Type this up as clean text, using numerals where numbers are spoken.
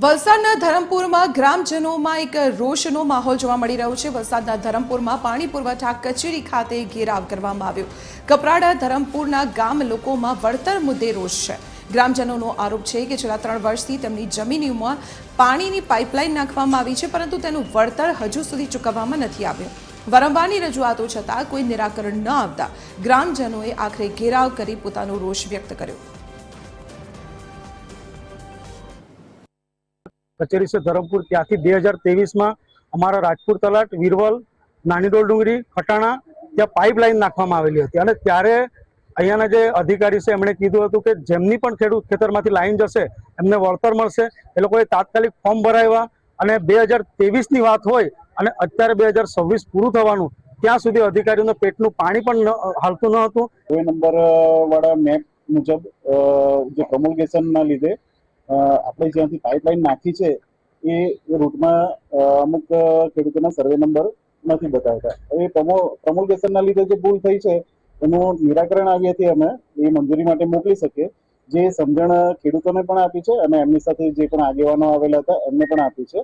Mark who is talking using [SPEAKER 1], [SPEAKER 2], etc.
[SPEAKER 1] વલસાડના ધરમપુરમાં ગ્રામજનોમાં એક રોષનો માહોલ જોવા મળી રહ્યો છે। વલસાડના ધરમપુરમાં પાણી પુરવઠા કચેરી ખાતે ઘેરાવ કરવામાં આવ્યો। કપરાડા ધરમપુરના ગામ લોકોમાં વળતર મુદ્દે રોષ છે। ગ્રામજનોનો આરોપ છે કે છેલ્લા 3 વર્ષથી તેમની જમીનોમાં પાણીની પાઇપલાઇન નાખવામાં આવી છે, પરંતુ તેનું વળતર હજુ સુધી ચૂકવવામાં નથી આવ્યું। વારંવારની રજૂઆતો છતાં કોઈ નિરાકરણ ન આવતા ગ્રામજનોએ આખરે ઘેરાવ કરી પોતાનો રોષ વ્યક્ત કર્યો।
[SPEAKER 2] कचेरी से धरमपुर त्या 2023 में अमरा राजपुर तलाट वीरवल नानीडोल डूंगरी खटाणा त्या पाइपलाइन नाखवामां आवेली हती अने त्यारे अहींयाना जे अधिकारी छे एमणे कीधुं हतुं के जेमनी पण खेडूत खेतरमांथी लाइन जशे एमने वळतर मळशे। ए लोकोए तात्कालिक फॉर्म भराव्या अने 2023 नी वात होय अने अत्यारे 2026 पूरुं थवानुं त्यां सुधी अधिकारीओने पेटनुं पाणी पण हालतुं न हतुं।
[SPEAKER 3] सर्वे नंबर वाळा मेप मुजब जे प्रोमोल्गेशनना लीधे આપણે જ્યાંથી પાઇપલાઇન નાખી છે એ રૂટમાં અમુક ખેડૂતોના સર્વે નંબર નથી બતાવતા। હવે પ્રમોલ્ગેશનના લીધે જે ભૂલ થઈ છે એનું નિરાકરણ આવ્યાથી અમે એ મંજૂરી માટે મોકલી શકીએ। જે સમજણ ખેડૂતોને પણ આપી છે અને એમની સાથે જે પણ આગેવાનો આવેલા હતા એમને પણ આપી છે।